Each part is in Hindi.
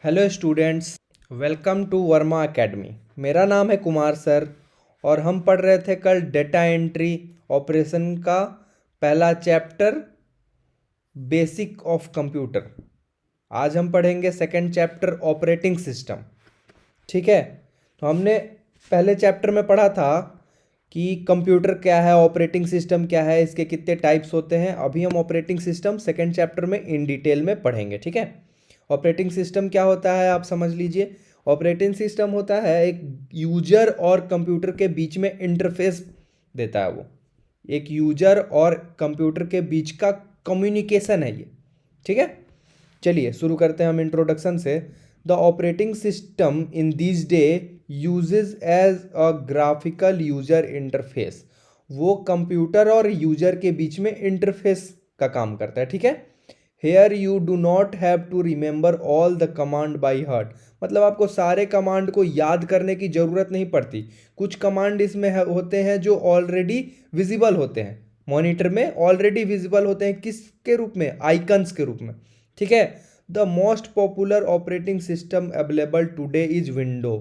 Hello students, welcome to Verma academy. मेरा नाम है कुमार सर और हम पढ़ रहे थे कल डेटा एंट्री ऑपरेशन का पहला चैप्टर बेसिक ऑफ कंप्यूटर। आज हम पढ़ेंगे सेकंड चैप्टर ऑपरेटिंग सिस्टम। ठीक है, तो हमने पहले चैप्टर में पढ़ा था कि कंप्यूटर क्या है, ऑपरेटिंग सिस्टम क्या है, इसके कितने टाइप्स होते हैं। अभी हम ऑपरेटिंग सिस्टम सेकंड चैप्टर में इन डिटेल में पढ़ेंगे। ठीक है, ऑपरेटिंग सिस्टम क्या होता है आप समझ लीजिए। ऑपरेटिंग सिस्टम होता है एक यूजर और कंप्यूटर के बीच में इंटरफेस देता है। वो एक यूजर और कंप्यूटर के बीच का कम्युनिकेशन है ये। ठीक है, चलिए शुरू करते हैं हम इंट्रोडक्शन से। The operating system in this day uses as a graphical user interface. वो कंप्यूटर और यूजर के बीच में इंटरफेस का काम करता है। ठीक है, here you do not have to remember all the command by heart. मतलब आपको सारे कमांड को याद करने की ज़रूरत नहीं पड़ती। कुछ कमांड इसमें होते हैं जो ऑलरेडी विजिबल होते हैं, मॉनिटर में ऑलरेडी विजिबल होते हैं। किसके रूप में? आइकन्स के रूप में। ठीक है, the most popular operating system available today is window.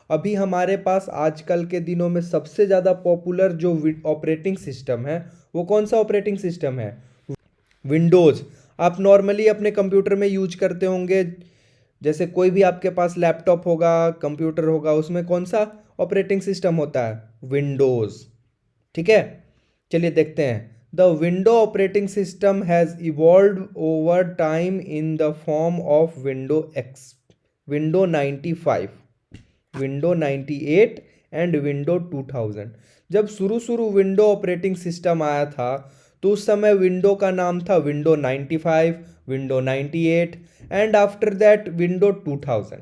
अभी हमारे पास आजकल के दिनों में सबसे ज़्यादा पॉपुलर जो ऑपरेटिंग सिस्टम है वो कौन सा ऑपरेटिंग सिस्टम है? विंडोज़। आप नॉर्मली अपने कंप्यूटर में यूज करते होंगे। जैसे कोई भी आपके पास लैपटॉप होगा, कंप्यूटर होगा, उसमें कौन सा ऑपरेटिंग सिस्टम होता है? विंडोज़। ठीक है, चलिए देखते हैं। The window operating system has evolve over time in the form of window 95, window 98 and window 2000। जब शुरू शुरू विंडो ऑपरेटिंग सिस्टम आया था तो उस समय विंडो का नाम था window 95, window 98 and after that window 2000।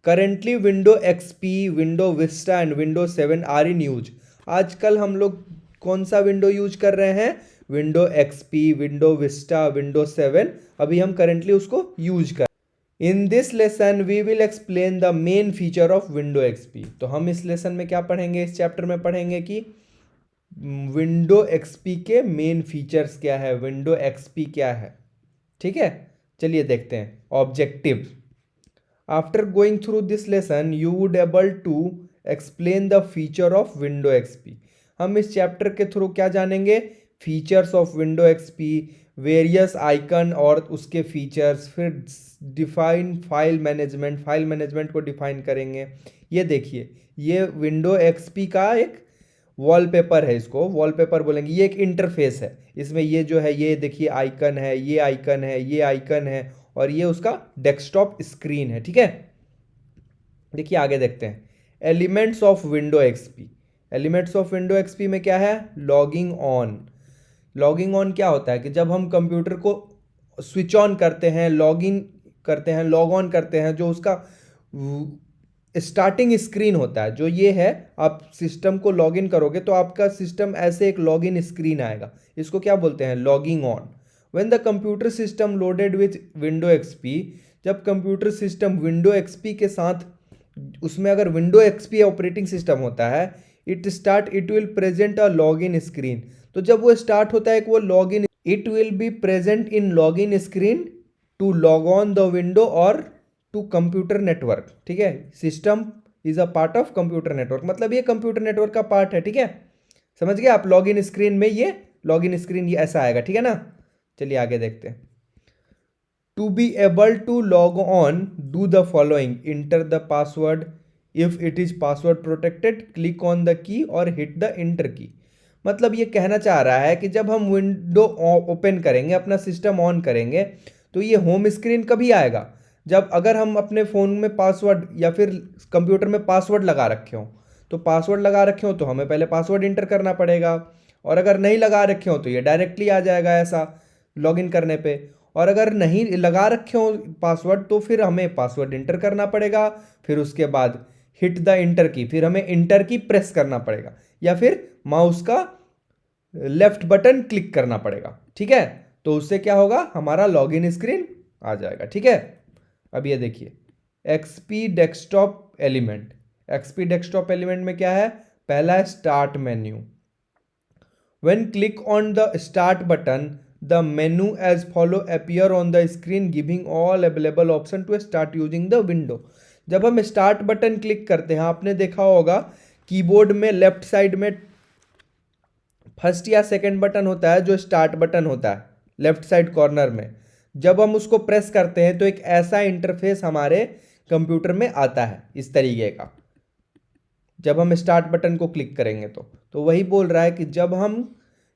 Currently window XP, window vista and window 7 are in use. आजकल हम लोग कौन सा विंडो यूज कर रहे हैं? Window XP, window vista, window 7 अभी हम करेंटली उसको यूज कर। In this lesson we will explain the main feature of window XP. तो हम इस लेसन में क्या पढ़ेंगे, इस चैप्टर में पढ़ेंगे कि विंडो एक्सपी के मेन फीचर्स क्या है, विंडो एक्सपी क्या है। ठीक है, चलिए देखते हैं। Objective. After going through this lesson you would able to explain the feature of window XP. हम इस चैप्टर के थ्रू क्या जानेंगे? Features of window XP, various icon और उसके फीचर्स, फिर define file management, file management को डिफाइन करेंगे। ये देखिए, ये विंडो एक्सपी का एक वॉलपेपर है, इसको वॉलपेपर बोलेंगे। ये एक इंटरफेस है, इसमें ये जो है, ये देखिए आइकन है, ये आइकन है, ये आइकन है और ये उसका डेस्कटॉप स्क्रीन है। ठीक है, देखिए आगे देखते हैं। Elements of window XP. Elements of window XP में क्या है? Logging on. लॉगिंग ऑन क्या होता है कि जब हम कंप्यूटर को स्विच ऑन करते हैं, लॉग इन करते हैं, लॉग ऑन करते हैं, जो उसका स्टार्टिंग स्क्रीन होता है, जो ये है, आप सिस्टम को लॉग इन करोगे तो आपका सिस्टम ऐसे एक लॉग इन स्क्रीन आएगा। इसको क्या बोलते हैं? Logging on. When the computer system loaded with window XP. जब कंप्यूटर सिस्टम विंडो एक्सपी के साथ, उसमें अगर विंडो एक्सपी ऑपरेटिंग सिस्टम होता है, it will present a log in screen. तो जब वो स्टार्ट होता है, वो log in, it will be present in log in screen to log on the window और टू कंप्यूटर नेटवर्क। ठीक है, system is a part of computer network, मतलब ये कंप्यूटर नेटवर्क का पार्ट है। ठीक है, समझ गए आप? लॉग इन स्क्रीन में ये लॉग इन स्क्रीन ये ऐसा आएगा। ठीक है ना, चलिए आगे देखते हैं। To be able to log on do the following: enter the password, if it is password protected click on the key or hit the inter की। मतलब ये कहना चाह रहा है कि जब हम विंडो ओपन करेंगे, अपना सिस्टम ऑन करेंगे, तो ये होम स्क्रीन कभी आएगा? जब अगर हम अपने फ़ोन में पासवर्ड या फिर कंप्यूटर में पासवर्ड लगा रखे हो, तो पासवर्ड लगा रखे हो तो हमें पहले पासवर्ड इंटर करना पड़ेगा। और अगर नहीं लगा रखे हो तो ये डायरेक्टली आ जाएगा ऐसा लॉगिन करने पे। और अगर नहीं लगा रखे हो पासवर्ड तो फिर हमें पासवर्ड इंटर करना पड़ेगा, फिर उसके बाद हिट द इंटर की, फिर हमें इंटर की प्रेस करना पड़ेगा या फिर माउस का लेफ्ट बटन क्लिक करना पड़ेगा। ठीक है, तो उससे क्या होगा? हमारा लॉगिन स्क्रीन आ जाएगा। ठीक है, अब ये देखिए XP desktop element. XP desktop element में क्या है? पहला है start menu. When click on the start button the menu as follow appear on the screen giving all available option to start using the window। जब हम स्टार्ट बटन क्लिक करते हैं, आपने देखा होगा कीबोर्ड में लेफ्ट साइड में फर्स्ट या सेकंड बटन होता है जो स्टार्ट बटन होता है लेफ्ट साइड कॉर्नर में। जब हम उसको प्रेस करते हैं तो एक ऐसा इंटरफेस हमारे कंप्यूटर में आता है इस तरीके का, जब हम स्टार्ट बटन को क्लिक करेंगे तो वही बोल रहा है कि जब हम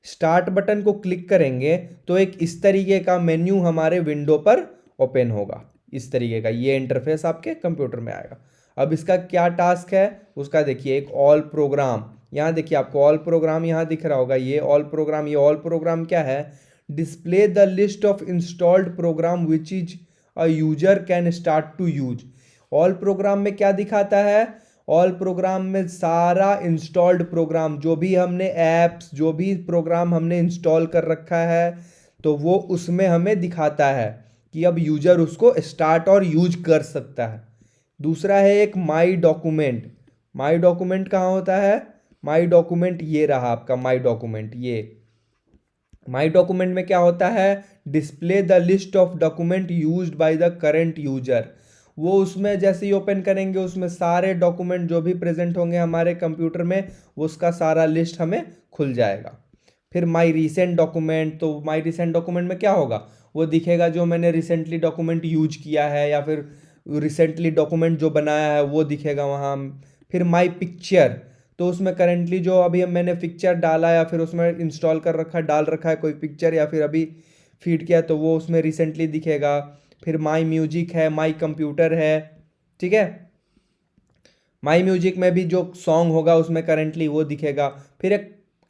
स्टार्ट बटन को क्लिक करेंगे तो एक इस तरीके का मेन्यू हमारे विंडो पर ओपन होगा। इस तरीके का ये इंटरफेस आपके कंप्यूटर में आएगा। अब इसका क्या टास्क है उसका देखिए, एक ऑल प्रोग्राम, यहाँ देखिए आपको ऑल प्रोग्राम यहाँ दिख रहा होगा, ये ऑल प्रोग्राम। ये ऑल प्रोग्राम क्या है? Display the list of installed program which is a user can start to use. All program में क्या दिखाता है? ऑल प्रोग्राम में सारा इंस्टॉल्ड प्रोग्राम, जो भी हमने ऐप्स, जो भी प्रोग्राम हमने इंस्टॉल कर रखा है तो वो उसमें हमें दिखाता है कि अब यूजर उसको स्टार्ट और यूज कर सकता है। दूसरा है एक माई डॉक्यूमेंट। माई डॉक्यूमेंट कहाँ होता है? माई डॉक्यूमेंट ये रहा आपका माई डॉक्यूमेंट। ये माई डॉक्यूमेंट में क्या होता है? Display the list of document used by the current user. वो उसमें जैसे ही ओपन करेंगे उसमें सारे डॉक्यूमेंट जो भी प्रेजेंट होंगे हमारे कंप्यूटर में वो उसका सारा लिस्ट हमें खुल जाएगा। फिर माई रिसेंट डॉक्यूमेंट, तो माई रिसेंट डॉक्यूमेंट में क्या होगा? वो दिखेगा जो मैंने रिसेंटली डॉक्यूमेंट यूज किया है या फिर रिसेंटली डॉक्यूमेंट जो बनाया है वो दिखेगा वहाँ। फिर माई पिक्चर, तो उसमें करेंटली जो अभी मैंने पिक्चर डाला या फिर उसमें इंस्टॉल कर रखा डाल रखा है कोई पिक्चर या फिर अभी फीड किया तो वो उसमें रिसेंटली दिखेगा। फिर माई म्यूजिक है, माई कंप्यूटर है, ठीक है। माई म्यूजिक में भी जो सॉन्ग होगा उसमें करेंटली वो दिखेगा। फिर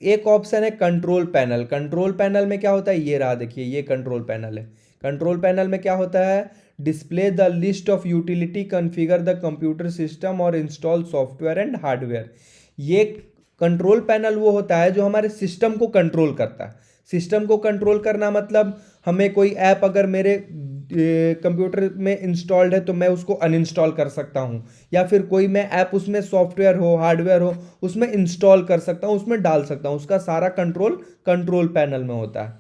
एक ऑप्शन है कंट्रोल पैनल। कंट्रोल पैनल में क्या होता है? ये रहा देखिए, ये कंट्रोल पैनल है। कंट्रोल पैनल में क्या होता है? Display the list of utility, configure the computer system और इंस्टॉल सॉफ्टवेयर एंड हार्डवेयर। ये कंट्रोल पैनल वो होता है जो हमारे सिस्टम को कंट्रोल करता है। सिस्टम को कंट्रोल करना मतलब हमें कोई ऐप अगर मेरे कंप्यूटर में इंस्टॉल्ड है तो मैं उसको अनइंस्टॉल कर सकता हूँ, या फिर कोई मैं ऐप उसमें सॉफ्टवेयर हो हार्डवेयर हो उसमें इंस्टॉल कर सकता हूँ, उसमें डाल सकता हूँ। उसका सारा कंट्रोल पैनल में होता है।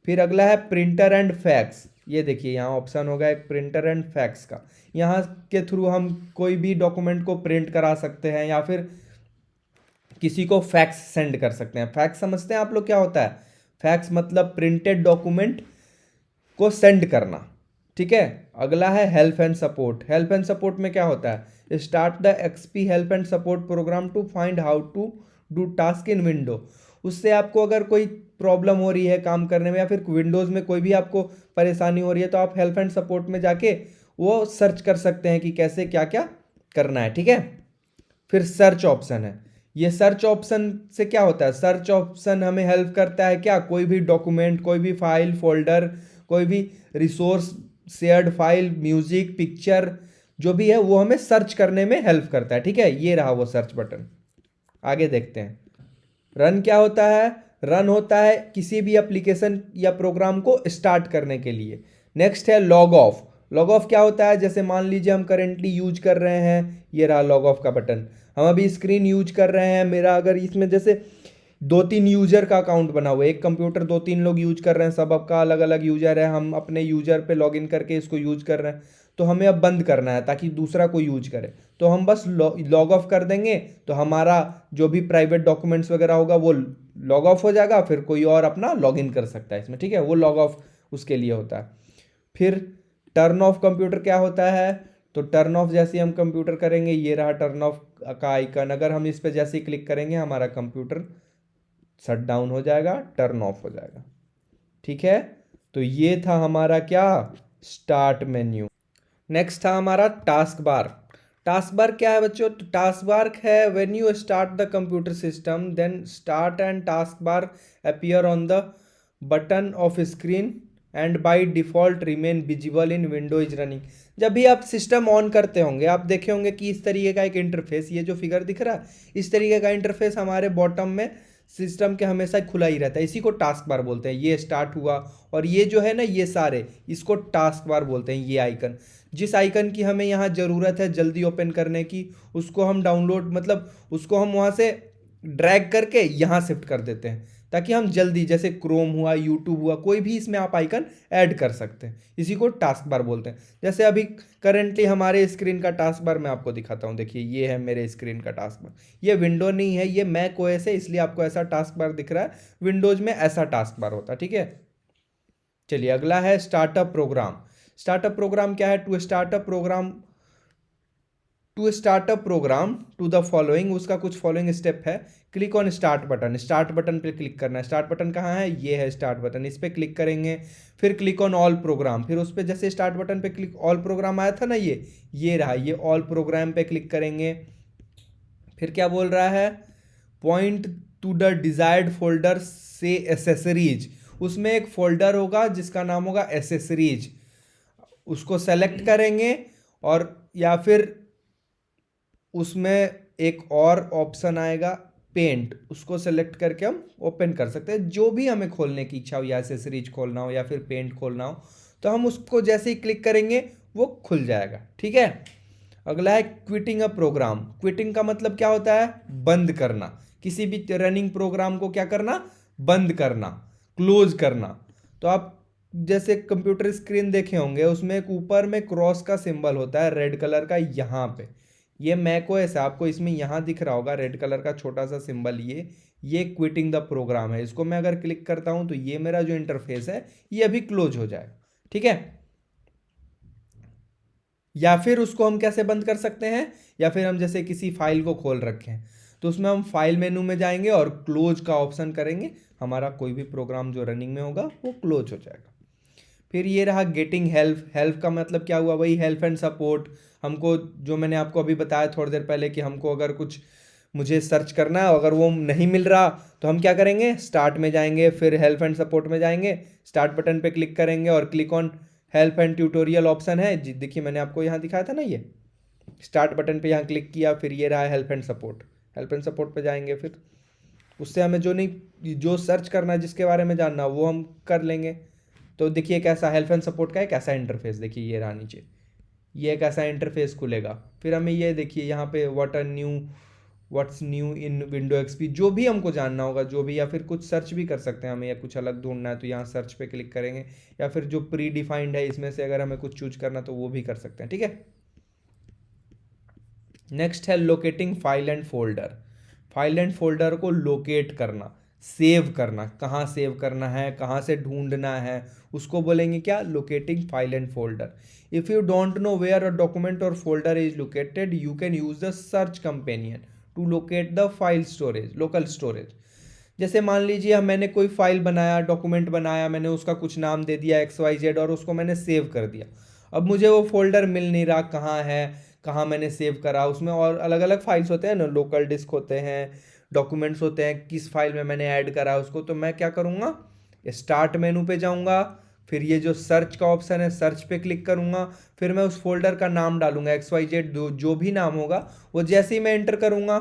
फिर अगला है प्रिंटर एंड फैक्स। ये देखिए यहाँ ऑप्शन होगा एक प्रिंटर एंड फैक्स का। यहाँ के थ्रू हम कोई भी डॉक्यूमेंट को प्रिंट करा सकते हैं या फिर किसी को फैक्स सेंड कर सकते हैं। फैक्स समझते हैं आप लोग क्या होता है? फैक्स मतलब प्रिंटेड डॉक्यूमेंट को सेंड करना, ठीक है। अगला है help and support. Help and support में क्या होता है? Start the XP help and support program to find how to do task in window. उससे आपको अगर कोई प्रॉब्लम हो रही है काम करने में या फिर विंडोज़ में कोई भी आपको परेशानी हो रही है तो आप हेल्प एंड सपोर्ट में जाके वो सर्च कर सकते हैं कि कैसे क्या क्या करना है, ठीक है। फिर सर्च ऑप्शन है। ये सर्च ऑप्शन से क्या होता है? सर्च ऑप्शन हमें हेल्प करता है क्या? कोई भी डॉक्यूमेंट, कोई भी फाइल फोल्डर, कोई भी resource, shared file, music, picture जो भी है वो हमें सर्च करने में हेल्प करता है, ठीक है। ये रहा वो सर्च बटन। आगे देखते हैं। रन क्या होता है? रन होता है किसी भी एप्लीकेशन या प्रोग्राम को स्टार्ट करने के लिए। नेक्स्ट है लॉग ऑफ। लॉग ऑफ क्या होता है? जैसे मान लीजिए हम करेंटली यूज कर रहे हैं, ये रहा लॉग ऑफ का बटन। हम अभी स्क्रीन यूज कर रहे हैं, मेरा अगर इसमें जैसे 2-3 यूजर का अकाउंट बना हुआ है, एक कंप्यूटर 2-3 लोग यूज कर रहे हैं, सब आपका अलग अलग यूजर है, हम अपने यूजर पे लॉगिन करके इसको यूज कर रहे हैं, तो हमें अब बंद करना है ताकि दूसरा कोई यूज करे। तो हम बस लॉग ऑफ कर देंगे तो हमारा जो भी प्राइवेट डॉक्यूमेंट्स वगैरह होगा वो लॉग ऑफ हो जाएगा, फिर कोई और अपना लॉगिन कर सकता है इसमें, ठीक है। वो लॉग ऑफ उसके लिए होता है। फिर टर्न ऑफ कंप्यूटर क्या होता है? तो टर्न ऑफ जैसे ही हम कंप्यूटर करेंगे, ये रहा टर्न ऑफ का आइकन, अगर हम इस पर जैसे ही क्लिक करेंगे हमारा कंप्यूटर शट डाउन हो जाएगा, टर्न ऑफ हो जाएगा, ठीक है। तो ये था हमारा क्या? Start menu. नेक्स्ट था हमारा टास्क बार। टास्क बार क्या है बच्चों? तो टास्क बार है when you start the computer system then start and task bar appear on the button of screen and by default remain visible in window is running. जब भी आप सिस्टम ऑन करते होंगे आप देखे होंगे कि इस तरीके का एक इंटरफेस, ये जो फिगर दिख रहा है इस तरीके का इंटरफेस हमारे बॉटम में सिस्टम के हमेशा खुला ही रहता है। इसी को टास्क बार बोलते हैं। ये स्टार्ट हुआ और ये जो है ना ये सारे, इसको टास्क बार बोलते हैं। ये आइकन, जिस आइकन की हमें यहाँ ज़रूरत है जल्दी ओपन करने की, उसको हम डाउनलोड मतलब उसको हम वहाँ से ड्रैग करके यहाँ शिफ्ट कर देते हैं। ताकि हम जल्दी, जैसे क्रोम हुआ, यूट्यूब हुआ, कोई भी इसमें आप आइकन ऐड कर सकते हैं। इसी को टास्क बार बोलते हैं। जैसे अभी करंटली हमारे स्क्रीन का टास्क बार मैं आपको दिखाता हूँ। देखिए ये है मेरे स्क्रीन का टास्क बार। ये विंडो नहीं है, ये मैक ओएस है, इसलिए आपको ऐसा टास्क बार दिख रहा है। विंडोज में ऐसा टास्क बार होता है, ठीक है। चलिए अगला है स्टार्टअप प्रोग्राम। स्टार्टअप प्रोग्राम क्या है? To start a program to the following, उसका कुछ फॉलोइंग स्टेप है। Click on start button, start button पे क्लिक करना है। स्टार्ट बटन कहाँ है? ये है स्टार्ट बटन, इस पर क्लिक करेंगे। फिर क्लिक ऑन ऑल प्रोग्राम, फिर उस पर जैसे स्टार्ट बटन पे क्लिक, ऑल प्रोग्राम आया था ना, ये रहा, ये ऑल प्रोग्राम पे क्लिक करेंगे। फिर क्या बोल रहा है? Point two the desired folder से एसेसरीज, उसमें एक फोल्डर होगा जिसका नाम होगा एसेसरीज, उसको सेलेक्ट करेंगे। और या फिर उसमें एक और ऑप्शन आएगा पेंट, उसको सेलेक्ट करके हम ओपन कर सकते हैं। जो भी हमें खोलने की इच्छा हो, या एसेसरीज खोलना हो या फिर पेंट खोलना हो, तो हम उसको जैसे ही क्लिक करेंगे वो खुल जाएगा, ठीक है। अगला है क्विटिंग अ प्रोग्राम। क्विटिंग का मतलब क्या होता है? बंद करना। किसी भी रनिंग प्रोग्राम को क्या करना? बंद करना, क्लोज करना। तो आप जैसे कंप्यूटर स्क्रीन देखे होंगे, उसमें एक ऊपर में क्रॉस का सिंबल होता है रेड कलर का, यहाँ पे। ये मैक ओएस है, आपको इसमें यहाँ दिख रहा होगा रेड कलर का छोटा सा सिंबल, ये क्विटिंग द प्रोग्राम है। इसको मैं अगर क्लिक करता हूँ तो ये मेरा जो इंटरफेस है ये अभी क्लोज हो जाएगा, ठीक है। या फिर उसको हम कैसे बंद कर सकते हैं? या फिर हम जैसे किसी फाइल को खोल रखे हैं, तो उसमें हम फाइल मेनू में जाएंगे और क्लोज का ऑप्शन करेंगे, हमारा कोई भी प्रोग्राम जो रनिंग में होगा वो क्लोज हो जाएगा। फिर ये रहा गेटिंग हेल्प। हेल्प का मतलब क्या हुआ? वही हेल्प एंड सपोर्ट। हमको, जो मैंने आपको अभी बताया थोड़ी देर पहले, कि हमको अगर कुछ मुझे सर्च करना है, अगर वो नहीं मिल रहा, तो हम क्या करेंगे? स्टार्ट में जाएंगे, फिर हेल्प एंड सपोर्ट में जाएंगे, स्टार्ट बटन पे क्लिक करेंगे और click on help and tutorial option है जी, देखिए मैंने आपको यहाँ दिखाया था ना, ये स्टार्ट बटन पे यहाँ क्लिक किया, फिर ये रहा help and support. Help and support पे जाएंगे, फिर उससे हमें जो सर्च करना है, जिसके बारे में जानना, वो हम कर लेंगे। तो देखिए कैसा हेल्प एंड सपोर्ट का एक ऐसा इंटरफेस, देखिए ये रहा नीचे, ये एक ऐसा इंटरफेस खुलेगा। फिर हमें ये देखिए यहाँ पे what's new in window XP, जो भी हमको जानना होगा, जो भी, या फिर कुछ सर्च भी कर सकते हैं हमें, या कुछ अलग ढूंढना है तो यहाँ सर्च पे क्लिक करेंगे, या फिर जो प्री डिफाइंड है इसमें से अगर हमें कुछ चूज करना तो वो भी कर सकते हैं, ठीक है। नेक्स्ट है locating file and folder. File and folder को लोकेट करना, सेव करना, कहाँ सेव करना है, कहाँ से ढूंढना है, उसको बोलेंगे क्या? Locating file and folder. If you don't know where a document और folder is located, you can use the search companion to locate the file storage, local storage. जैसे मान लीजिए मैंने कोई फाइल बनाया, डॉक्यूमेंट बनाया, मैंने उसका कुछ नाम दे दिया XYZ, और उसको मैंने सेव कर दिया। अब मुझे वो फोल्डर मिल नहीं रहा, कहाँ है, कहाँ मैंने सेव करा। उसमें और अलग अलग फाइल्स होते हैं ना, लोकल डिस्क होते हैं, डॉक्यूमेंट्स होते हैं, किस फाइल में मैंने ऐड करा उसको। तो मैं क्या करूँगा? स्टार्ट मेनू पे जाऊँगा, फिर ये जो सर्च का ऑप्शन है, सर्च पे क्लिक करूँगा, फिर मैं उस फोल्डर का नाम डालूंगा XYZ, जो भी नाम होगा वो जैसे ही मैं एंटर करूँगा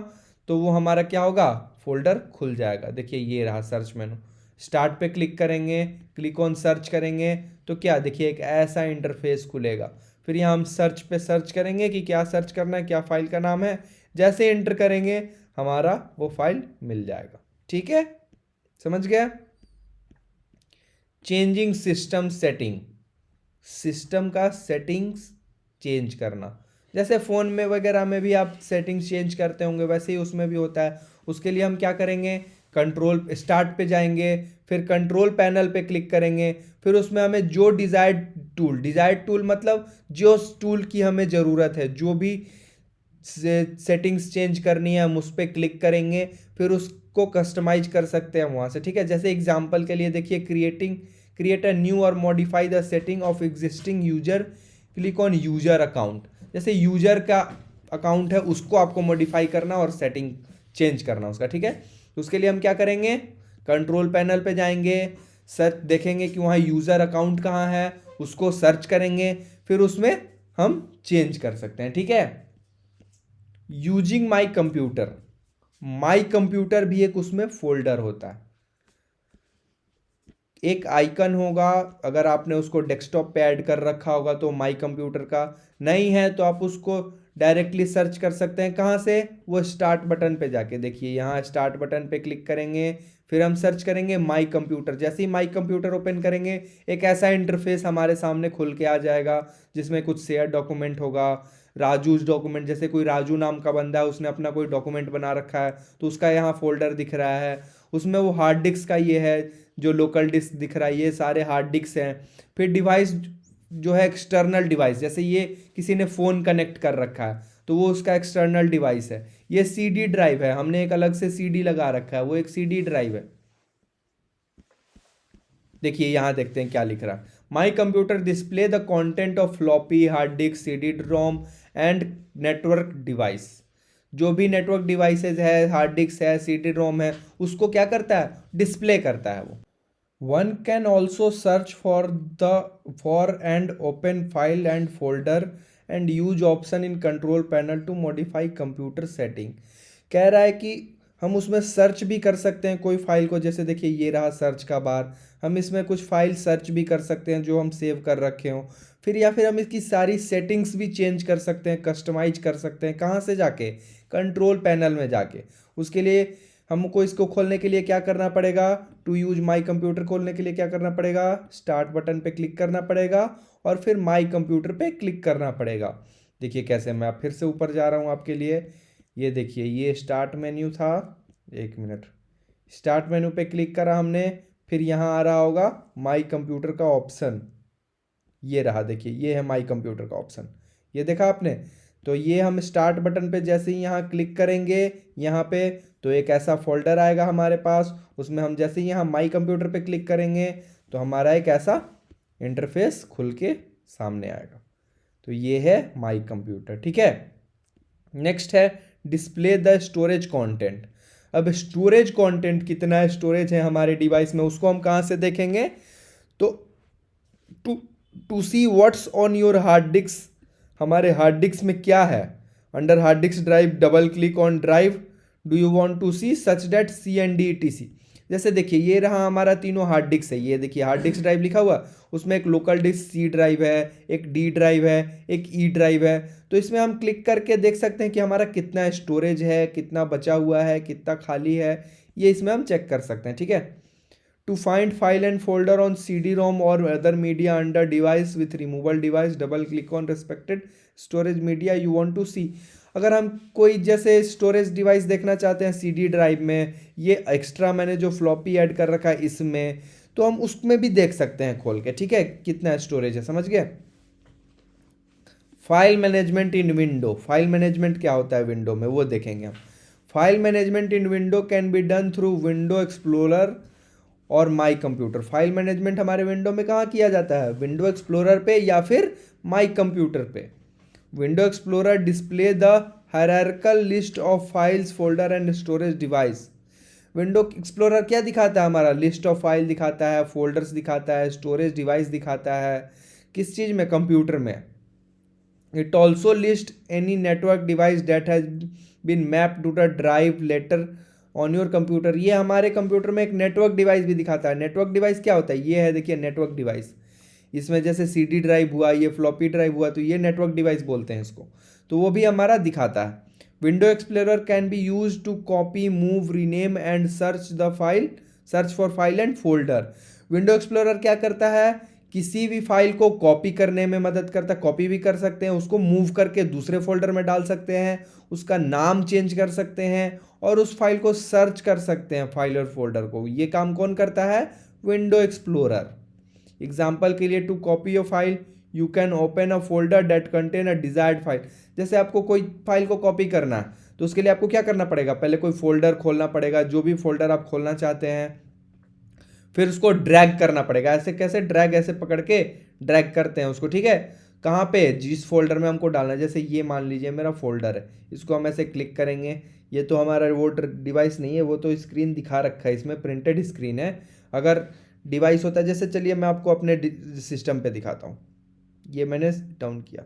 तो वो हमारा क्या होगा? फोल्डर खुल जाएगा। देखिए ये रहा सर्च मेनू। स्टार्ट पे क्लिक करेंगे, क्लिक ऑन सर्च करेंगे, तो क्या देखिए एक ऐसा इंटरफेस खुलेगा। फिर यहाँ हम सर्च पे सर्च करेंगे कि क्या सर्च करना है, क्या फाइल का नाम है, जैसे एंटर करेंगे हमारा वो फाइल मिल जाएगा, ठीक है। समझ गया? चेंजिंग सिस्टम सेटिंग, सिस्टम का सेटिंग्स चेंज करना। जैसे फ़ोन में वगैरह में भी आप सेटिंग्स चेंज करते होंगे, वैसे ही उसमें भी होता है। उसके लिए हम क्या करेंगे? कंट्रोल स्टार्ट पे जाएंगे, फिर कंट्रोल पैनल पे क्लिक करेंगे, फिर उसमें हमें जो डिज़ायर्ड टूल मतलब जो टूल की हमें ज़रूरत है, जो भी सेटिंग्स चेंज करनी है, हम उस पर क्लिक करेंगे, फिर उसको कस्टमाइज कर सकते हैं वहाँ से, ठीक है। जैसे एग्जांपल के लिए देखिए, क्रिएट अ न्यू और modify the setting of existing user, click on user account. जैसे यूजर का अकाउंट है उसको आपको मॉडिफाई करना और सेटिंग चेंज करना उसका, ठीक है। तो उसके लिए हम क्या करेंगे? कंट्रोल पैनल पे जाएंगे, सर्च देखेंगे कि वहाँ यूजर अकाउंट कहाँ है, उसको सर्च करेंगे, फिर उसमें हम चेंज कर सकते हैं, ठीक है। यूजिंग माई कंप्यूटर भी एक उसमें फोल्डर होता है, एक आइकन होगा। अगर आपने उसको डेस्कटॉप पे ऐड कर रखा होगा तो माई कंप्यूटर का, नहीं है तो आप उसको डायरेक्टली सर्च कर सकते हैं। कहाँ से? वो स्टार्ट बटन पे जाके, देखिए यहाँ स्टार्ट बटन पे क्लिक करेंगे, फिर हम सर्च करेंगे माई कंप्यूटर। जैसे ही माई कंप्यूटर ओपन करेंगे एक ऐसा इंटरफेस हमारे सामने खुल के आ जाएगा जिसमें कुछ शेयर डॉक्यूमेंट होगा, राजूज डॉक्यूमेंट, जैसे कोई राजू नाम का बंदा है उसने अपना कोई डॉक्यूमेंट बना रखा है तो उसका यहाँ फोल्डर दिख रहा है, उसमें वो हार्ड डिस्क का ये है जो लोकल डिस्क दिख रहा है, ये सारे हार्ड डिस्क हैं। फिर डिवाइस जो है एक्सटर्नल डिवाइस, जैसे ये किसी ने फ़ोन कनेक्ट कर रखा है तो वो उसका एक्सटर्नल डिवाइस है। ये सीडी ड्राइव है, हमने एक अलग से सीडी लगा रखा है, वो एक सीडी ड्राइव है। देखिए यहाँ देखते हैं क्या लिख रहा है। My computer display the content of floppy, hard disk, CD ROM and network device. जो भी नेटवर्क डिवाइसेज है, हार्ड डिस्क है, सीडी रोम है, उसको क्या करता है, डिस्प्ले करता है वो। One can also search for and open file and folder and use option in control panel to modify computer setting. कह रहा है कि हम उसमें सर्च भी कर सकते हैं कोई फाइल को, जैसे देखिए ये रहा सर्च का बार, हम इसमें कुछ फाइल सर्च भी कर सकते हैं जो हम सेव कर रखे हों। फिर या फिर हम इसकी सारी सेटिंग्स भी चेंज कर सकते हैं, कस्टमाइज कर सकते हैं। कहाँ से जाके, कंट्रोल पैनल में जाके। उसके लिए हमको इसको खोलने के लिए क्या करना पड़ेगा, टू यूज माई कंप्यूटर खोलने के लिए क्या करना पड़ेगा, स्टार्ट बटन पे क्लिक करना पड़ेगा और फिर माई कंप्यूटर पे क्लिक करना पड़ेगा। देखिए कैसे, मैं फिर से ऊपर जा रहा हूँ आपके लिए। ये देखिए ये स्टार्ट मेन्यू था, एक मिनट, स्टार्ट मेन्यू पे क्लिक करा हमने, फिर यहाँ आ रहा होगा माई कंप्यूटर का ऑप्शन, ये रहा देखिए, ये है माई कंप्यूटर का ऑप्शन, ये देखा आपने। तो ये हम स्टार्ट बटन पे जैसे ही यहाँ क्लिक करेंगे यहाँ पे, तो एक ऐसा फोल्डर आएगा हमारे पास, उसमें हम जैसे ही यहाँ माई कंप्यूटर पे क्लिक करेंगे तो हमारा एक ऐसा इंटरफेस खुल के सामने आएगा। तो ये है माई कंप्यूटर, ठीक है। नेक्स्ट है डिस्प्ले द स्टोरेज कंटेंट। अब स्टोरेज कंटेंट कितना स्टोरेज है हमारे डिवाइस में, उसको हम कहाँ से देखेंगे, तो to to see what's on your hard disk, हमारे हार्ड डिस्क में क्या है। Under hard disk drive double click on drive, do you want to see such that C and D T C. जैसे देखिए ये रहा हमारा तीनों हार्ड डिस्क है, ये देखिए हार्ड डिस्क ड्राइव लिखा हुआ, उसमें एक लोकल डिस्क सी ड्राइव है, एक डी ड्राइव है, एक ई ड्राइव है। तो इसमें हम क्लिक करके देख सकते हैं कि हमारा कितना स्टोरेज है, कितना बचा हुआ है, कितना खाली है, ये इसमें हम चेक कर सकते हैं, ठीक है। To find file and folder on CD-ROM or other media under device with removable device, double click on respected storage media you want to see। अगर हम कोई जैसे स्टोरेज डिवाइस देखना चाहते हैं सीडी ड्राइव में, ये एक्स्ट्रा मैंने जो फ्लॉपी ऐड कर रखा है इसमें, तो हम उसमें भी देख सकते हैं खोल के, ठीक है, कितना स्टोरेज है, समझ गए। फाइल मैनेजमेंट इन विंडो, फाइल मैनेजमेंट क्या होता है विंडो में वो देखेंगे हम। File management in window can be done through window explorer और माई कंप्यूटर। फाइल मैनेजमेंट हमारे विंडो में कहाँ किया जाता है, विंडो एक्सप्लोरर पे या फिर माई कंप्यूटर पे। Window explorer display the hierarchical list of files, folder and storage device. Window explorer क्या दिखाता है, हमारा लिस्ट ऑफ फाइल दिखाता है, फोल्डर्स दिखाता है, स्टोरेज डिवाइस दिखाता है, किस चीज़ में, कंप्यूटर में। It also list any network device that has been mapped to the drive letter on your computer. ये हमारे कंप्यूटर में एक नेटवर्क डिवाइस भी दिखाता है। नेटवर्क डिवाइस क्या होता है, ये है देखिए नेटवर्क डिवाइस, इसमें जैसे सीडी ड्राइव हुआ, ये फ्लॉपी ड्राइव हुआ, तो ये नेटवर्क डिवाइस बोलते हैं इसको, तो वो भी हमारा दिखाता है। Window explorer can be use to copy, move, rename and search for file and folder. Window explorer क्या करता है, किसी भी फाइल को कॉपी करने में मदद करता है, कॉपी भी कर सकते हैं, उसको मूव करके दूसरे फोल्डर में डाल सकते हैं, उसका नाम चेंज कर सकते हैं और उस फाइल को सर्च कर सकते हैं, फाइल और फोल्डर को। ये काम कौन करता है, विंडो एक्सप्लोरर। एग्जाम्पल के लिए, to copy your file you can open a folder that contain a desired file. जैसे आपको कोई फाइल को कॉपी करना है तो उसके लिए आपको क्या करना पड़ेगा, पहले कोई फोल्डर खोलना पड़ेगा, जो भी फोल्डर आप खोलना चाहते हैं, फिर उसको ड्रैग करना पड़ेगा। ऐसे कैसे, ड्रैग ऐसे पकड़ के ड्रैग करते हैं उसको, ठीक है, कहाँ पे, जिस फोल्डर में हमको डालना है। जैसे ये मान लीजिए मेरा फोल्डर है, इसको हम ऐसे क्लिक करेंगे, ये तो हमारा वो डिवाइस नहीं है, वो तो स्क्रीन दिखा रखा है, इसमें प्रिंटेड स्क्रीन है। अगर डिवाइस होता है, जैसे चलिए मैं आपको अपने सिस्टम पे दिखाता हूँ, ये मैंने डाउन किया,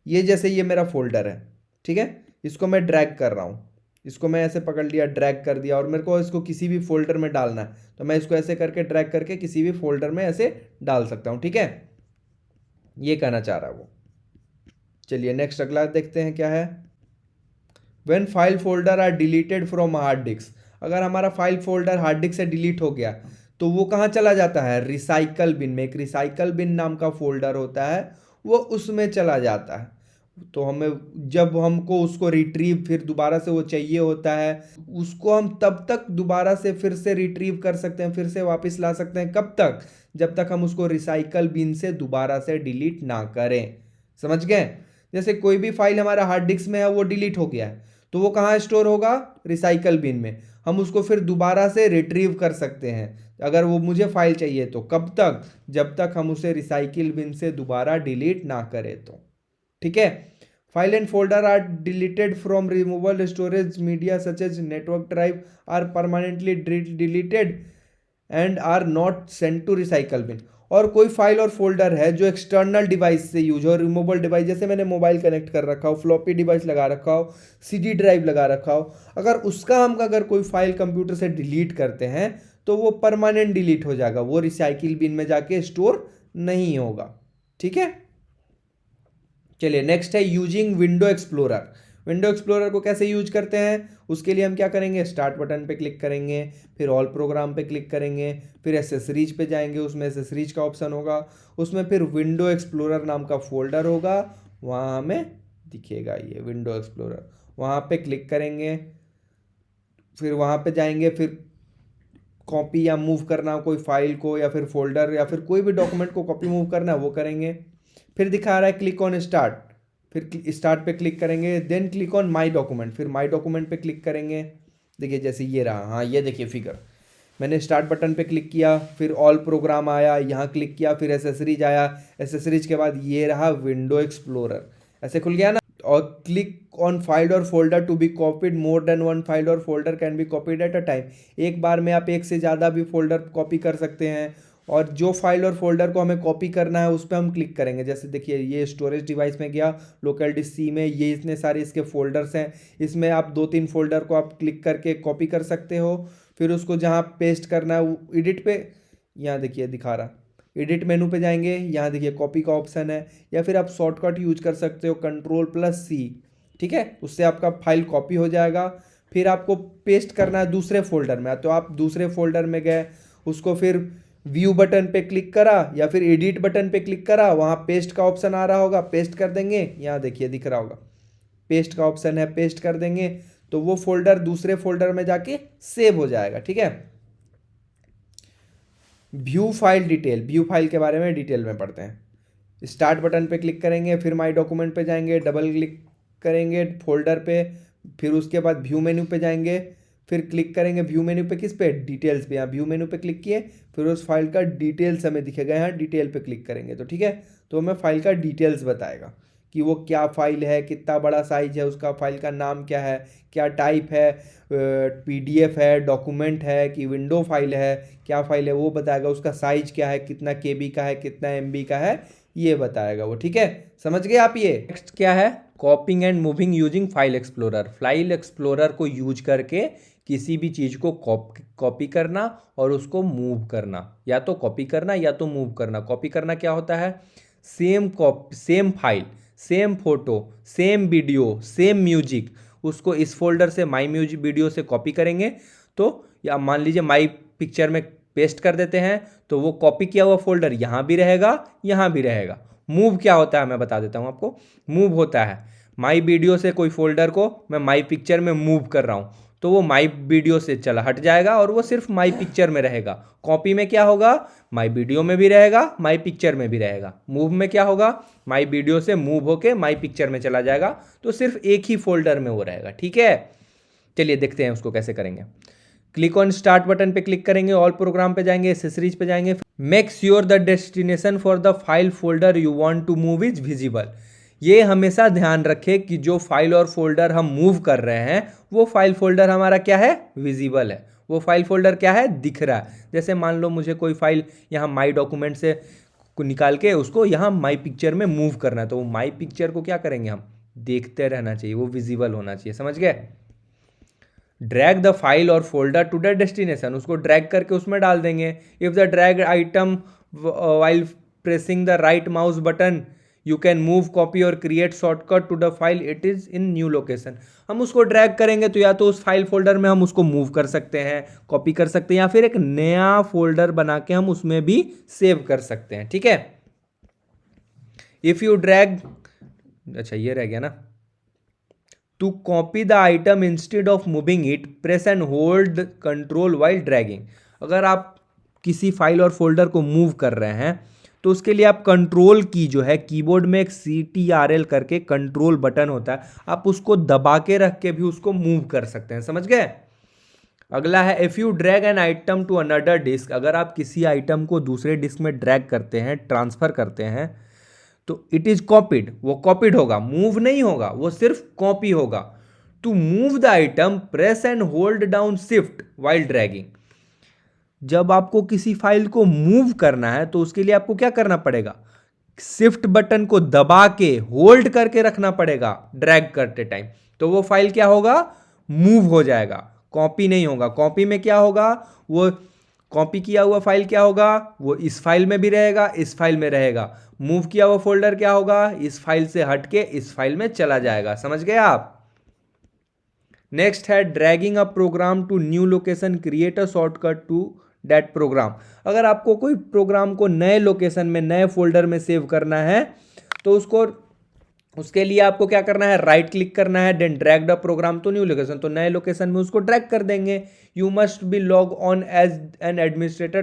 ये जैसे ये मेरा फोल्डर है, ठीक है, इसको मैं ड्रैग कर रहा हूँ, इसको मैं ऐसे पकड़ लिया, ड्रैग कर दिया, और मेरे को इसको किसी भी फोल्डर में डालना है तो मैं इसको ऐसे करके ड्रैग करके किसी भी फोल्डर में ऐसे डाल सकता हूँ, ठीक है, ये कहना चाह रहा है वो। चलिए नेक्स्ट अगला देखते हैं क्या है। When file folder are deleted from hard disk. अगर हमारा फाइल फोल्डर हार्ड डिस्क से डिलीट हो गया तो वो कहाँ चला जाता है, रिसाइकल बिन में। एक रिसाइकल बिन नाम का फोल्डर होता है, वो उसमें चला जाता है। तो हमें जब हमको उसको रिट्रीव फिर दोबारा से वो चाहिए होता है, उसको हम तब तक दोबारा से फिर से रिट्रीव कर सकते हैं, फिर से वापस ला सकते हैं। कब तक, जब तक हम उसको रिसाइकल बिन से दोबारा से डिलीट ना करें। समझ गए। जैसे कोई भी फाइल हमारा हार्ड डिस्क में है, वो डिलीट हो गया है, तो वो कहाँ स्टोर होगा, रिसाइकल बिन में। हम उसको फिर दोबारा से रिट्रीव कर सकते हैं अगर वो मुझे फाइल चाहिए तो। कब तक, जब तक हम उसे रिसाइकिल बिन से दोबारा डिलीट ना करें तो। ठीक है। File and folder are deleted from removal storage media such as network drive are permanently deleted and are not sent to recycle bin. और कोई फाइल और फोल्डर है जो एक्सटर्नल डिवाइस से यूज हो, रिमूवेबल डिवाइस, जैसे मैंने मोबाइल कनेक्ट कर रखा हो, फ्लॉपी डिवाइस लगा रखा हो, सीडी ड्राइव लगा रखा हो, अगर उसका हम अगर कोई फाइल कंप्यूटर से डिलीट करते हैं तो वो परमानेंट डिलीट हो जाएगा, वो रिसाइकिल बिन में जाके स्टोर नहीं होगा। ठीक है। चलिए नेक्स्ट है using window explorer. Window explorer को कैसे यूज करते हैं, उसके लिए हम क्या करेंगे, स्टार्ट बटन पे क्लिक करेंगे, फिर ऑल प्रोग्राम पे क्लिक करेंगे, फिर एसेसरीज पे जाएंगे, उसमें एसेसरीज का ऑप्शन होगा, उसमें फिर विंडो एक्सप्लोरर नाम का फोल्डर होगा, वहाँ हमें दिखेगा ये विंडो एक्सप्लोरर, वहाँ पे क्लिक करेंगे, फिर वहाँ पे जाएंगे, फिर कॉपी या मूव करना कोई फाइल को या फिर फोल्डर या फिर कोई भी डॉक्यूमेंट को कॉपी मूव करना है वो करेंगे। फिर दिखा रहा है क्लिक ऑन स्टार्ट, फिर स्टार्ट पे क्लिक करेंगे, then click on my document, फिर माय डॉक्यूमेंट पे क्लिक करेंगे। देखिए जैसे ये रहा, हाँ ये देखिए फिगर, मैंने स्टार्ट बटन पे क्लिक किया, फिर ऑल प्रोग्राम आया, यहाँ क्लिक किया, फिर एसेसरीज आया, एसेसरीज के बाद ये रहा विंडो एक्सप्लोरर, ऐसे खुल गया ना। और क्लिक ऑन फाइल और folder to be copied, more than one file और folder can be copied at a time. एक बार में आप एक से ज़्यादा भी फोल्डर कॉपी कर सकते हैं। और जो फाइल और फोल्डर को हमें कॉपी करना है उस पर हम क्लिक करेंगे। जैसे देखिए ये स्टोरेज डिवाइस में गया, लोकल डिस्क सी में, ये इतने सारे इसके फोल्डर्स हैं, इसमें आप 2-3 फोल्डर को आप क्लिक करके कॉपी कर सकते हो। फिर उसको जहाँ पेस्ट करना है एडिट पे, यहाँ देखिए दिखा रहा, एडिट मेनू पे जाएंगे, यहाँ देखिए कॉपी का ऑप्शन है, या फिर आप शॉर्टकट यूज कर सकते हो Ctrl+C। ठीक है, उससे आपका फाइल कॉपी हो जाएगा। फिर आपको पेस्ट करना है दूसरे फोल्डर में, तो आप दूसरे फोल्डर में गए, उसको फिर व्यू बटन पे क्लिक करा या फिर एडिट बटन पे क्लिक करा, वहाँ पेस्ट का ऑप्शन आ रहा होगा, पेस्ट कर देंगे, यहाँ देखिए दिख रहा होगा पेस्ट का ऑप्शन है, पेस्ट कर देंगे तो वो फोल्डर दूसरे फोल्डर में जाके सेव हो जाएगा। ठीक है। View file detail, view file के बारे में डिटेल में पढ़ते हैं। स्टार्ट बटन पे क्लिक करेंगे, फिर माय डॉक्यूमेंट पे जाएंगे, डबल क्लिक करेंगे फोल्डर पे, फिर उसके बाद व्यू मेन्यू पे जाएंगे, फिर क्लिक करेंगे व्यू मेन्यू पे, किस पे, डिटेल्स पे। यहाँ व्यू मेन्यू पे क्लिक किए, फिर उस फाइल का डिटेल्स हमें दिखेगा, यहाँ डिटेल पे क्लिक करेंगे तो ठीक है, तो हमें फाइल का डिटेल्स बताएगा कि वो क्या फाइल है, कितना बड़ा साइज है उसका, फाइल का नाम क्या है, क्या टाइप है, पीडीएफ है, डॉक्यूमेंट है कि विंडो फाइल है, क्या फाइल है वो बताएगा, उसका साइज क्या है, कितना केबी का है, कितना एमबी का है, ये बताएगा वो। ठीक है, समझ गए आप। ये नेक्स्ट क्या है, कॉपिंग and moving using file explorer. File explorer को यूज करके किसी भी चीज़ को कॉपी करना और उसको मूव करना, या तो कॉपी करना या तो मूव करना। कॉपी करना क्या होता है, same file, same photo, same video, same music, उसको इस फोल्डर से माई म्यूजिक वीडियो से कॉपी करेंगे तो, या मान लीजिए माई पिक्चर में पेस्ट कर देते हैं तो वो कॉपी किया हुआ फोल्डर यहाँ भी रहेगा, यहाँ भी रहेगा। मूव क्या होता है मैं बता देता हूँ आपको। मूव होता है माई वीडियो से कोई फोल्डर को मैं माई पिक्चर में मूव कर रहा हूँ तो वो माई वीडियो से चला हट जाएगा और वो सिर्फ माई पिक्चर में रहेगा। कॉपी में क्या होगा, माई वीडियो में भी रहेगा, माई पिक्चर में भी रहेगा। मूव में क्या होगा, माई वीडियो से मूव होके माई पिक्चर में चला जाएगा तो सिर्फ एक ही फोल्डर में वो रहेगा। ठीक है, चलिए देखते हैं उसको कैसे करेंगे। क्लिक ऑन स्टार्ट बटन पे क्लिक करेंगे, ऑल प्रोग्राम पे जाएंगे, एसेसरीज पे जाएंगे, make sure the destination for the file folder you want to move is visible. ये हमेशा ध्यान रखें कि जो फाइल और फोल्डर हम मूव कर रहे हैं वो फाइल फोल्डर हमारा क्या है, विजिबल है। वो फाइल फोल्डर क्या है, दिख रहा है। जैसे मान लो मुझे कोई फाइल यहाँ माई डॉक्यूमेंट से निकाल के उसको यहाँ माई पिक्चर में मूव करना है तो वो माई पिक्चर को क्या करेंगे, हम देखते रहना चाहिए, वो विजिबल होना चाहिए। समझ गए। ड्रैग द फाइल और फोल्डर टू द डेस्टिनेशन, उसको ड्रैग करके उसमें डाल देंगे। If the drag item while pressing the right mouse button you can move, copy और create shortcut to the file it is in new location. हम उसको ड्रैग करेंगे तो या तो उस फाइल फोल्डर में हम उसको मूव कर सकते हैं, कॉपी कर सकते हैं, या फिर एक नया फोल्डर बना के हम उसमें भी सेव कर सकते हैं। ठीक है, इफ यू ड्रैग, अच्छा ये रह गया ना, to copy the item instead of moving it press and hold control while dragging. अगर आप किसी फाइल और फोल्डर को मूव कर रहे हैं तो उसके लिए आप कंट्रोल की जो है, कीबोर्ड में एक CTRL करके कंट्रोल बटन होता है, आप उसको दबा के रख के भी उसको मूव कर सकते हैं। समझ गए? अगला है if you drag an item to another disk. अगर आप किसी आइटम को दूसरे डिस्क में ड्रैग करते हैं, ट्रांसफर करते हैं, तो इट इज कॉपीड, वो कॉपीड होगा, मूव नहीं होगा, वो सिर्फ कॉपी होगा। To move the item press and hold down shift while dragging. जब आपको किसी फाइल को मूव करना है तो उसके लिए आपको क्या करना पड़ेगा, शिफ्ट बटन को दबा के होल्ड करके रखना पड़ेगा ड्रैग करते टाइम, तो वो फाइल क्या होगा, मूव हो जाएगा, कॉपी नहीं होगा। कॉपी में क्या होगा, वो कॉपी किया हुआ फाइल क्या होगा, वो इस फाइल में भी रहेगा, इस फाइल में रहेगा। मूव किया हुआ फोल्डर क्या होगा, इस फाइल से हटके इस फाइल में चला जाएगा। समझ गए आप? नेक्स्ट है dragging a program to new location, create a shortcut to that program. अगर आपको कोई प्रोग्राम को नए लोकेशन में, नए फोल्डर में सेव करना है तो उसके लिए आपको क्या करना है, राइट क्लिक करना है, then drag the program to new location, तो नए लोकेशन में उसको ड्रैग कर देंगे। You must be log on as an administrator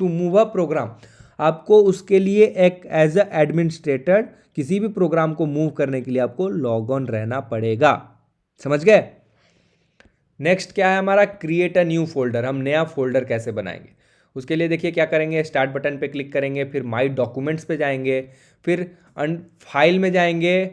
to move a program. आपको उसके लिए एक एज अ एडमिनिस्ट्रेटर किसी भी प्रोग्राम को मूव करने के लिए आपको लॉग ऑन रहना पड़ेगा। समझ गए? नेक्स्ट क्या है हमारा, क्रिएट अ न्यू फोल्डर। हम नया फोल्डर कैसे बनाएंगे, उसके लिए देखिए क्या करेंगे, स्टार्ट बटन पे क्लिक करेंगे, फिर माई डॉक्यूमेंट्स पे जाएंगे, फिर फाइल में जाएंगे,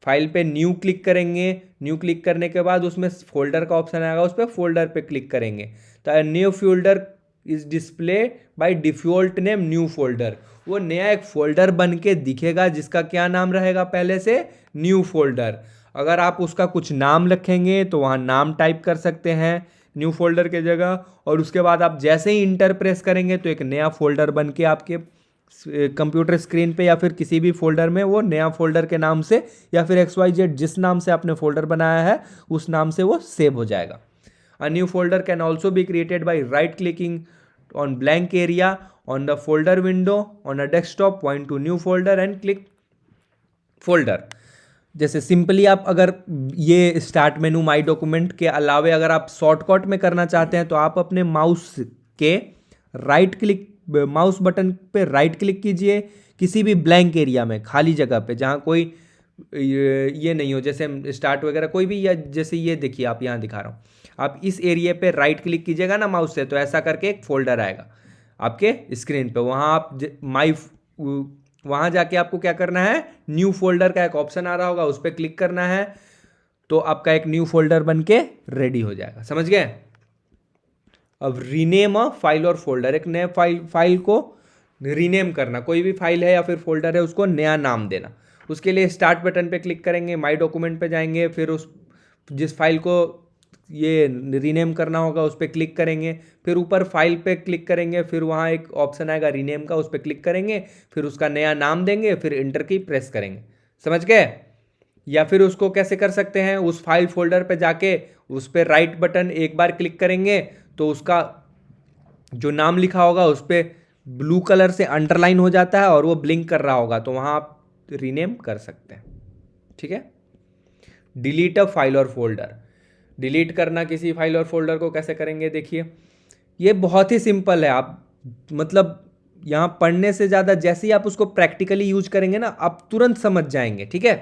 फाइल पे न्यू क्लिक करेंगे। न्यू क्लिक करने के बाद उसमें फोल्डर का ऑप्शन आएगा, उस पर फोल्डर पे क्लिक करेंगे तो new folder is display by default name new folder. वो नया एक फोल्डर बन के दिखेगा जिसका क्या नाम रहेगा, पहले से न्यू फोल्डर। अगर आप उसका कुछ नाम रखेंगे तो वहाँ नाम टाइप कर सकते हैं न्यू फोल्डर के जगह, और उसके बाद आप जैसे ही इंटर प्रेस करेंगे तो एक नया फोल्डर बन के आपके कंप्यूटर स्क्रीन पे या फिर किसी भी फोल्डर में वो नया फोल्डर के नाम से या फिर XYZ जिस नाम से आपने फोल्डर बनाया है उस नाम से वो सेव हो जाएगा। A new folder can also be created by right clicking on blank area on the folder window on a desktop, point two new folder and click folder. जैसे सिंपली आप अगर ये स्टार्ट मेनू, माई डॉक्यूमेंट के अलावे अगर आप शॉर्टकट में करना चाहते हैं तो आप अपने माउस के राइट क्लिक, माउस बटन पे राइट क्लिक कीजिए किसी भी ब्लैंक एरिया में, खाली जगह पे जहाँ कोई ये नहीं हो, जैसे स्टार्ट वगैरह कोई भी, या जैसे ये देखिए आप यहाँ दिखा रहा हूँ, आप इस एरिया पे राइट क्लिक कीजिएगा ना माउस से तो ऐसा करके एक फोल्डर आएगा आपके स्क्रीन पे। वहाँ आप वहाँ जाके आपको क्या करना है, न्यू फोल्डर का एक ऑप्शन आ रहा होगा, उस पर क्लिक करना है तो आपका एक न्यू फोल्डर बन के रेडी हो जाएगा। समझ गए? अब रीनेम अ फाइल और फोल्डर, एक नए फाइल को रीनेम करना, कोई भी फाइल है या फिर फोल्डर है उसको नया नाम देना। उसके लिए स्टार्ट बटन पे क्लिक करेंगे, माई डॉक्यूमेंट पे जाएंगे, फिर उस जिस फाइल को ये रीनेम करना होगा उस पर क्लिक करेंगे, फिर ऊपर फाइल पे क्लिक करेंगे, फिर वहाँ एक ऑप्शन आएगा रीनेम का, उस पर क्लिक करेंगे, फिर उसका नया नाम देंगे, फिर इंटर की प्रेस करेंगे। समझ गए? या फिर उसको कैसे कर सकते हैं, उस फाइल फोल्डर पे जाके उस पर राइट बटन एक बार क्लिक करेंगे तो उसका जो नाम लिखा होगा उस पर ब्लू कलर से अंडरलाइन हो जाता है और वो ब्लिंक कर रहा होगा तो वहाँ आप रीनेम कर सकते हैं। ठीक है? डिलीट अ फाइल और फोल्डर, डिलीट करना किसी फाइल और फोल्डर को कैसे करेंगे, देखिए ये बहुत ही सिंपल है। आप मतलब यहाँ पढ़ने से ज़्यादा जैसे ही आप उसको प्रैक्टिकली यूज करेंगे ना आप तुरंत समझ जाएंगे। ठीक है?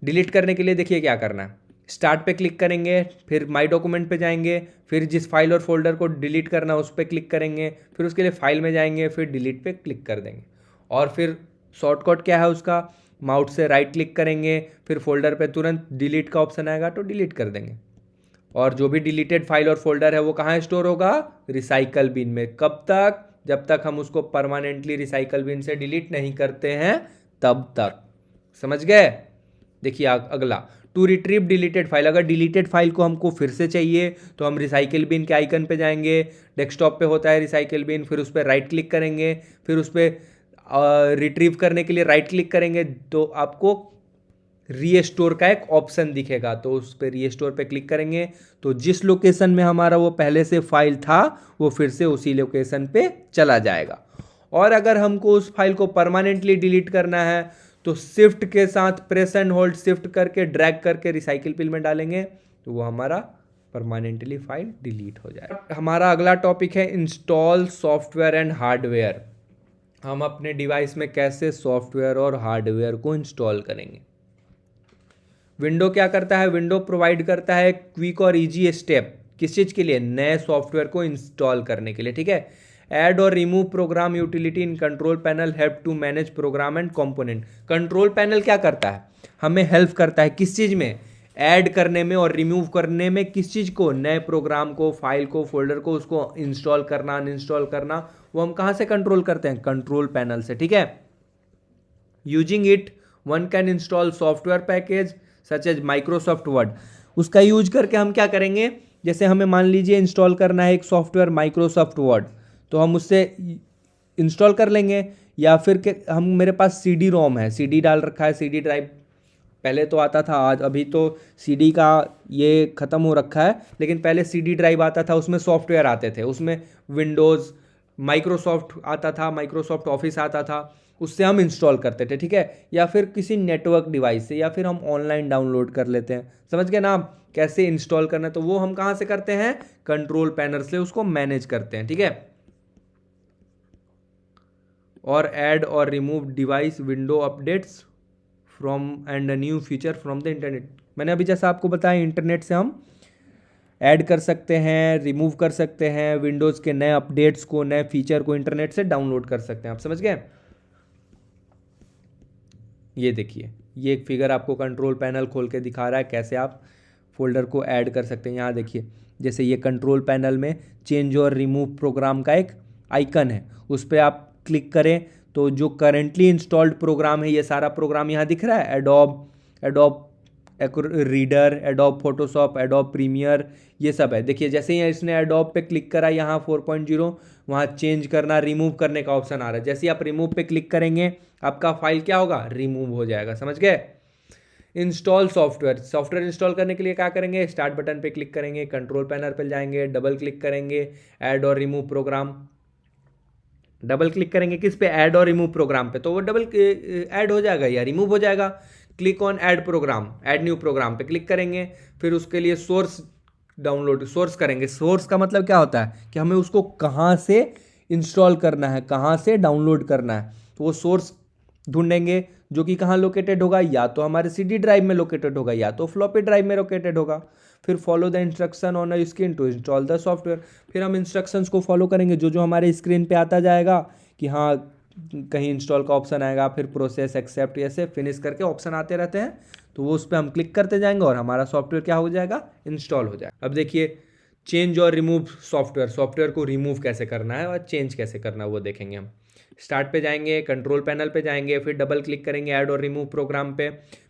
डिलीट करने के लिए देखिए क्या करना है, स्टार्ट पे क्लिक करेंगे, फिर माई डॉक्यूमेंट पे जाएंगे, फिर जिस फाइल और फोल्डर को डिलीट करना है उस पर क्लिक करेंगे, फिर उसके लिए फाइल में जाएंगे, फिर डिलीट पे क्लिक कर देंगे, और फिर शॉर्टकट क्या है उसका, माउस से राइट क्लिक करेंगे, फिर फोल्डर पे तुरंत डिलीट का ऑप्शन आएगा तो डिलीट कर देंगे। और जो भी डिलीटेड फाइल और फोल्डर है वो कहाँ स्टोर होगा, रिसाइकल बिन में। कब तक, जब तक हम उसको परमानेंटली रिसाइकल बिन से डिलीट नहीं करते हैं तब तक। समझ गए? देखिए अगला, टू रिट्रीव डिलीटेड फाइल। अगर डिलीटेड फाइल को हमको फिर से चाहिए तो हम रिसाइकल बिन के आइकन पे जाएंगे, डेस्कटॉप पे होता है रिसाइकल बिन, फिर उस पर राइट क्लिक करेंगे, फिर उस पर रिट्रीव करने के लिए राइट क्लिक करेंगे तो आपको रीस्टोर का एक ऑप्शन दिखेगा, तो उस पर रीस्टोर पे क्लिक करेंगे तो जिस लोकेशन में हमारा वो पहले से फाइल था वो फिर से उसी लोकेशन पे चला जाएगा। और अगर हमको उस फाइल को परमानेंटली डिलीट करना है तो शिफ्ट के साथ प्रेस एंड होल्ड शिफ्ट करके ड्रैग करके रिसाइकिल पिल में डालेंगे तो वो हमारा परमानेंटली फाइल डिलीट हो जाएगा। हमारा अगला टॉपिक है इंस्टॉल सॉफ्टवेयर एंड हार्डवेयर। हम अपने डिवाइस में कैसे सॉफ्टवेयर और हार्डवेयर को इंस्टॉल करेंगे। विंडो क्या करता है, विंडो प्रोवाइड करता है क्विक और इजी स्टेप, किस चीज़ के लिए, नए सॉफ्टवेयर को इंस्टॉल करने के लिए, ठीक है। Add or remove program utility in control panel help to manage program and component. Control panel क्या करता है, हमें हेल्प करता है किस चीज़ में, ऐड करने में और रिमूव करने में, किस चीज़ को, नए प्रोग्राम को, फाइल को, फोल्डर को, उसको इंस्टॉल करना अनइंस्टॉल करना, वो हम कहाँ से कंट्रोल करते हैं, कंट्रोल पैनल से, ठीक है। Using it one can install software package such as Microsoft Word. उसका यूज करके हम क्या करेंगे, जैसे हमें मान लीजिए इंस्टॉल करना है एक सॉफ्टवेयर माइक्रोसॉफ्ट वर्ड, तो हम उससे इंस्टॉल कर लेंगे। या फिर के हम मेरे पास सीडी रोम है, सीडी डाल रखा है, सीडी ड्राइव पहले तो आता था, आज अभी तो सीडी का ये ख़त्म हो रखा है, लेकिन पहले सीडी ड्राइव आता था, उसमें सॉफ्टवेयर आते थे, उसमें विंडोज़, माइक्रोसॉफ्ट आता था, माइक्रोसॉफ्ट ऑफिस आता था, उससे हम इंस्टॉल करते थे, ठीक है। या फिर किसी नेटवर्क डिवाइस से, या फिर हम ऑनलाइन डाउनलोड कर लेते हैं, समझ गए ना आप कैसे इंस्टॉल करना है। तो वो हम कहाँ से करते हैं, कंट्रोल पैनल से उसको मैनेज करते हैं, ठीक है। और add or remove device window updates from and a new feature from the internet. मैंने अभी जैसा आपको बताया, इंटरनेट से हम ऐड कर सकते हैं, रिमूव कर सकते हैं, विंडोज़ के नए अपडेट्स को, नए फीचर को इंटरनेट से डाउनलोड कर सकते हैं, आप समझ गए। ये देखिए, ये एक फिगर आपको कंट्रोल पैनल खोल के दिखा रहा है कैसे आप फोल्डर को ऐड कर सकते हैं। यहाँ देखिए, जैसे ये कंट्रोल पैनल में चेंज और रिमूव प्रोग्राम का एक आइकन है, उस पर आप क्लिक करें तो जो करेंटली इंस्टॉल्ड प्रोग्राम है, ये सारा प्रोग्राम यहाँ दिख रहा है, Adobe Reader, Adobe Photoshop, Adobe Premiere, ये सब है। देखिए जैसे ही इसने एडोब पे क्लिक करा, यहाँ 4.0, वहाँ चेंज करना, रिमूव करने का ऑप्शन आ रहा है। जैसे ही आप रिमूव पे क्लिक करेंगे आपका फाइल क्या होगा, रिमूव हो जाएगा, समझ गए। इंस्टॉल सॉफ्टवेयर, सॉफ्टवेयर इंस्टॉल करने के लिए क्या करेंगे, स्टार्ट बटन पे क्लिक करेंगे, कंट्रोल पैनल पे जाएंगे, डबल क्लिक करेंगे, add or remove programme, double click करेंगे किस पे, ऐड और रिमूव प्रोग्राम पे, तो वो डबल ऐड हो जाएगा या रिमूव हो जाएगा। Click on add program, add new program पे क्लिक करेंगे, फिर उसके लिए सोर्स डाउनलोड, सोर्स करेंगे। सोर्स का मतलब क्या होता है कि हमें उसको कहाँ से इंस्टॉल करना है, कहाँ से डाउनलोड करना है, तो वो सोर्स ढूंढेंगे जो कि कहाँ लोकेटेड होगा, या तो हमारे सीडी ड्राइव में लोकेटेड होगा या तो फ्लॉपी ड्राइव में लोकेटेड होगा। फिर follow the instruction on a screen to install the software. फिर हम इंस्ट्रक्शंस को फॉलो करेंगे, जो जो हमारे स्क्रीन पे आता जाएगा कि हाँ कहीं इंस्टॉल का ऑप्शन आएगा, फिर प्रोसेस, एक्सेप्ट, ऐसे फिनिश करके ऑप्शन आते रहते हैं, तो वो उस पर हम क्लिक करते जाएंगे और हमारा सॉफ्टवेयर क्या हो जाएगा, इंस्टॉल हो जाएगा। अब देखिए चेंज और रिमूव सॉफ्टवेयर, सॉफ्टवेयर को रिमूव कैसे करना है और चेंज कैसे करना है वो देखेंगे हम। स्टार्ट पे जाएंगे, कंट्रोल पैनल पे जाएंगे, फिर डबल क्लिक करेंगे ऐड और रिमूव प्रोग्राम पे,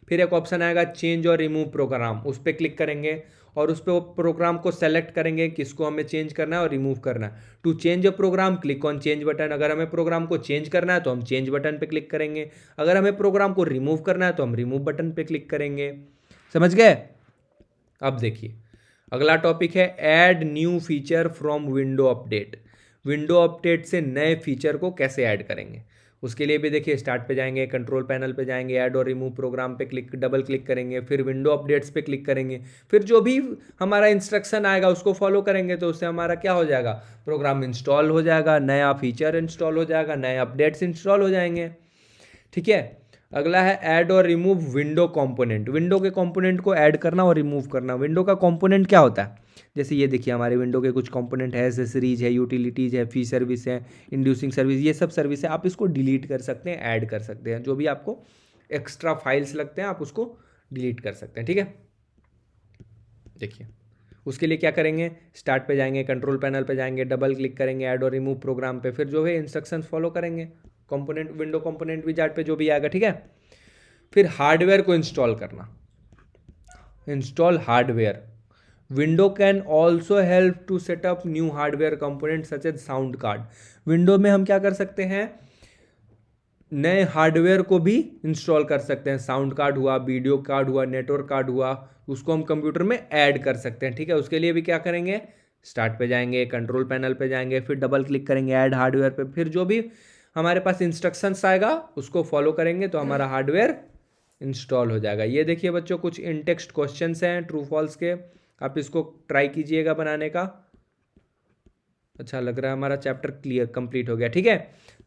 फिर एक ऑप्शन आएगा चेंज और रिमूव प्रोग्राम, उस पर क्लिक करेंगे और उस पर वो प्रोग्राम को सेलेक्ट करेंगे किसको हमें चेंज करना है और रिमूव करना है। To change a program click on change button, अगर हमें प्रोग्राम को चेंज करना है तो हम चेंज बटन पे क्लिक करेंगे, अगर हमें प्रोग्राम को रिमूव करना है तो हम रिमूव बटन पे क्लिक करेंगे, समझ गए। अब देखिए अगला टॉपिक है add new feature from window update. Window update से नए फीचर को कैसे ऐड करेंगे, उसके लिए भी देखिए स्टार्ट पे जाएंगे, कंट्रोल पैनल पे जाएंगे, ऐड और रिमूव प्रोग्राम पे क्लिक, डबल क्लिक करेंगे, फिर विंडो अपडेट्स पे क्लिक करेंगे, फिर जो भी हमारा इंस्ट्रक्शन आएगा उसको फॉलो करेंगे तो उससे हमारा क्या हो जाएगा, प्रोग्राम इंस्टॉल हो जाएगा, नया फीचर इंस्टॉल हो जाएगा, नए अपडेट्स इंस्टॉल हो जाएंगे, ठीक है। अगला है add or remove window component. Window के कंपोनेंट को ऐड करना और रिमूव करना। विंडो का कंपोनेंट क्या होता है, जैसे ये देखिए हमारे विंडो के कुछ कंपोनेंट है, एसेसरीज है, यूटिलिटीज़ है, फी सर्विस है, इंड्यूसिंग सर्विस, ये सब सर्विस है। आप इसको डिलीट कर सकते हैं, ऐड कर सकते हैं, जो भी आपको एक्स्ट्रा फाइल्स लगते हैं आप उसको डिलीट कर सकते हैं, ठीक है। देखिए उसके लिए क्या करेंगे, स्टार्ट पे जाएंगे, कंट्रोल पैनल पे जाएंगे, डबल क्लिक करेंगे ऐड और रिमूव प्रोग्राम पे, फिर जो है इंस्ट्रक्शंस फॉलो करेंगे, कंपोनेंट विंडो कंपोनेंट विजार्ड पे जो भी आएगा, ठीक है। फिर हार्डवेयर को इंस्टॉल करना, install hardware. Window can also help to set up new hardware component such as sound card. Window में हम क्या कर सकते हैं, नए हार्डवेयर को भी इंस्टॉल कर सकते हैं। साउंड कार्ड हुआ, वीडियो कार्ड हुआ, नेटवर्क कार्ड हुआ, उसको हम कंप्यूटर में ऐड कर सकते हैं। ठीक है, उसके लिए भी क्या करेंगे, स्टार्ट पे जाएंगे, कंट्रोल पैनल पे जाएंगे, फिर डबल क्लिक करेंगे ऐड हार्डवेयर पे, फिर जो भी हमारे पास इंस्ट्रक्शंस आएगा उसको फॉलो करेंगे तो हमारा हार्डवेयर इंस्टॉल हो जाएगा। ये देखिए बच्चों, कुछ इन टेक्स्ट क्वेश्चंस हैं ट्रू फॉल्स के, आप इसको ट्राई कीजिएगा बनाने का। अच्छा लग रहा है, हमारा चैप्टर क्लियर कंप्लीट हो गया। ठीक है,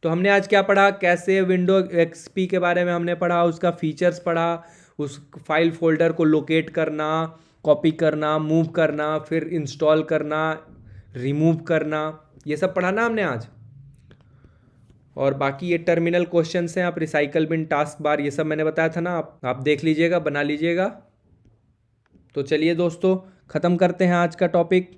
तो हमने आज क्या पढ़ा, कैसे विंडो एक्सपी के बारे में हमने पढ़ा, उसका फीचर्स पढ़ा, उस फाइल फोल्डर को लोकेट करना, कॉपी करना, मूव करना, फिर इंस्टॉल करना, रिमूव करना, ये सब पढ़ा ना हमने आज। और बाकी ये टर्मिनल क्वेश्चंस हैं, आप रिसाइकल बिन, टास्क बार, ये सब मैंने बताया था ना, आप देख लीजिएगा, बना लीजिएगा। तो चलिए दोस्तों, ख़त्म करते हैं आज का टॉपिक।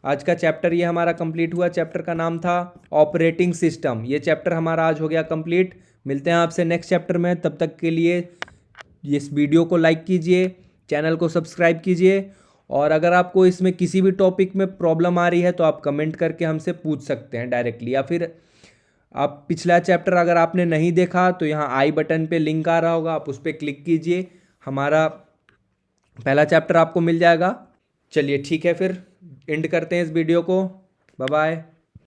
आज का चैप्टर ये हमारा कंप्लीट हुआ। चैप्टर का नाम था ऑपरेटिंग सिस्टम। ये चैप्टर हमारा आज हो गया कंप्लीट। मिलते हैं आपसे नेक्स्ट चैप्टर में, तब तक के लिए इस वीडियो को लाइक कीजिए, चैनल को सब्सक्राइब कीजिए, और अगर आपको इसमें किसी भी टॉपिक में प्रॉब्लम आ रही है तो आप कमेंट करके हमसे पूछ सकते हैं डायरेक्टली, या फिर आप पिछला चैप्टर अगर आपने नहीं देखा तो यहाँ आई बटन पे लिंक आ रहा होगा, आप उस पर क्लिक कीजिए, हमारा पहला चैप्टर आपको मिल जाएगा। चलिए ठीक है, फिर एंड करते हैं इस वीडियो को। Bye bye.